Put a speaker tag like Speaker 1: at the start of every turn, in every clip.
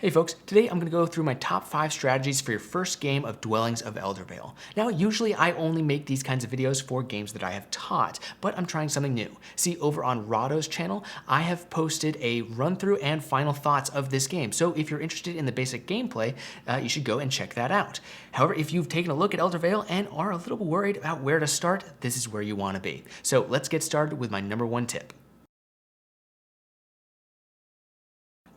Speaker 1: Hey folks, today I'm going to go through my top 5 strategies for your first game of Dwellings of Eldervale. Now usually I only make these kinds of videos for games that I have taught, but I'm trying something new. See, over on Rado's channel, I have posted a run through and final thoughts of this game, so if you're interested in the basic gameplay, you should go and check that out. However, if you've taken a look at Eldervale and are a little worried about where to start, this is where you want to be. So let's get started with my number 1 tip.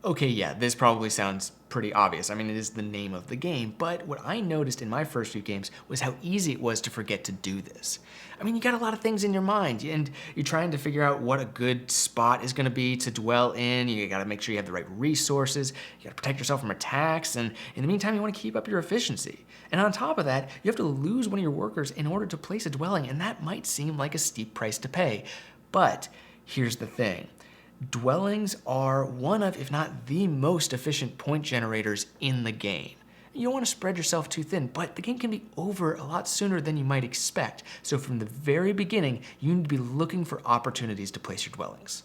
Speaker 1: Okay, yeah, this probably sounds pretty obvious. I mean, it is the name of the game, but what I noticed in my first few games was how easy it was to forget to do this. I mean, you got a lot of things in your mind, and you're trying to figure out what a good spot is going to be to dwell in. You got to make sure you have the right resources. You got to protect yourself from attacks, and in the meantime, you want to keep up your efficiency. And on top of that, you have to lose one of your workers in order to place a dwelling, and that might seem like a steep price to pay. But here's the thing. Dwellings are one of, if not the most efficient point generators in the game. You don't want to spread yourself too thin, but the game can be over a lot sooner than you might expect. So from the very beginning, you need to be looking for opportunities to place your dwellings.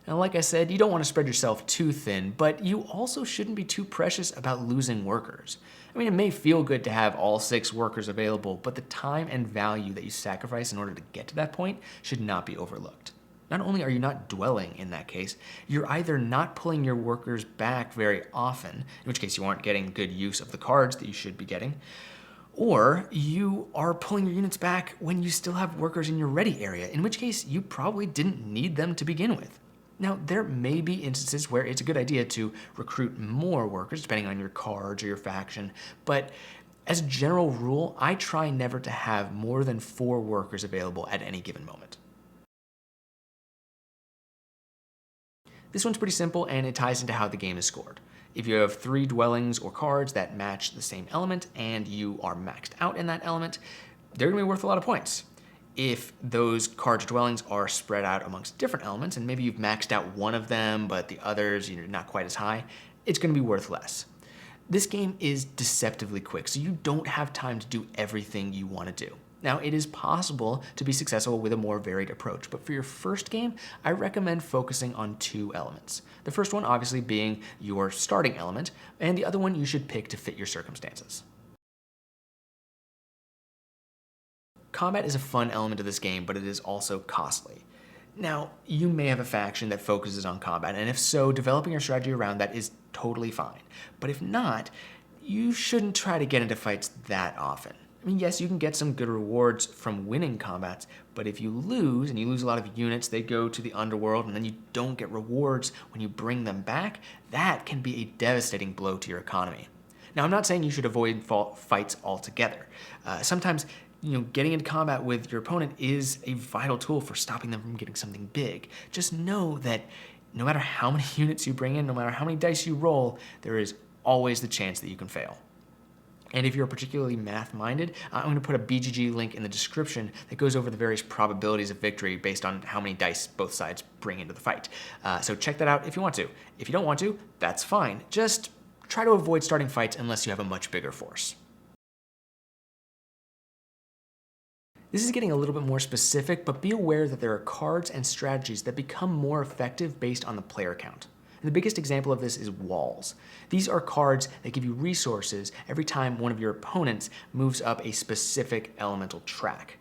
Speaker 1: Now, like I said, you don't want to spread yourself too thin, but you also shouldn't be too precious about losing workers. I mean, it may feel good to have all 6 workers available, but the time and value that you sacrifice in order to get to that point should not be overlooked. Not only are you not dwelling in that case, you're either not pulling your workers back very often, in which case you aren't getting good use of the cards that you should be getting, or you are pulling your units back when you still have workers in your ready area, in which case you probably didn't need them to begin with. Now, there may be instances where it's a good idea to recruit more workers, depending on your cards or your faction, but as a general rule, I try never to have more than 4 workers available at any given moment. This one's pretty simple, and it ties into how the game is scored. If you have 3 dwellings or cards that match the same element, and you are maxed out in that element, they're going to be worth a lot of points. If those cards or dwellings are spread out amongst different elements, and maybe you've maxed out one of them, but the others, you're not quite as high, it's going to be worth less. This game is deceptively quick, so you don't have time to do everything you want to do. Now, it is possible to be successful with a more varied approach, but for your first game, I recommend focusing on 2 elements. The first one obviously being your starting element, and the other one you should pick to fit your circumstances. Combat is a fun element of this game, but it is also costly. Now, you may have a faction that focuses on combat, and if so, developing your strategy around that is totally fine. But if not, you shouldn't try to get into fights that often. I mean, yes, you can get some good rewards from winning combats, but if you lose, and you lose a lot of units, they go to the underworld, and then you don't get rewards when you bring them back, that can be a devastating blow to your economy. Now, I'm not saying you should avoid fights altogether. Sometimes getting into combat with your opponent is a vital tool for stopping them from getting something big. Just know that no matter how many units you bring in, no matter how many dice you roll, there is always the chance that you can fail. And if you're particularly math-minded, I'm going to put a BGG link in the description that goes over the various probabilities of victory based on how many dice both sides bring into the fight. So check that out if you want to. If you don't want to, that's fine. Just try to avoid starting fights unless you have a much bigger force. This is getting a little bit more specific, but be aware that there are cards and strategies that become more effective based on the player count. And the biggest example of this is walls. These are cards that give you resources every time one of your opponents moves up a specific elemental track.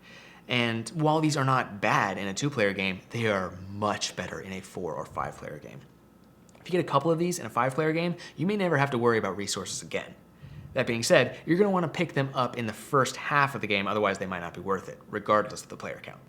Speaker 1: And while these are not bad in a 2-player game, they are much better in a 4 or 5-player game. If you get a couple of these in a 5-player game, you may never have to worry about resources again. That being said, you're going to want to pick them up in the first half of the game, otherwise they might not be worth it, regardless of the player count.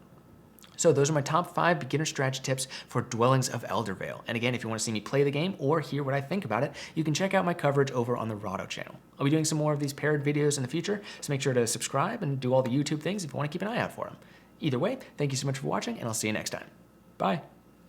Speaker 1: So those are my top 5 beginner strategy tips for Dwellings of Eldervale. And again, if you want to see me play the game or hear what I think about it, you can check out my coverage over on the Rado channel. I'll be doing some more of these paired videos in the future, so make sure to subscribe and do all the YouTube things if you want to keep an eye out for them. Either way, thank you so much for watching, and I'll see you next time. Bye.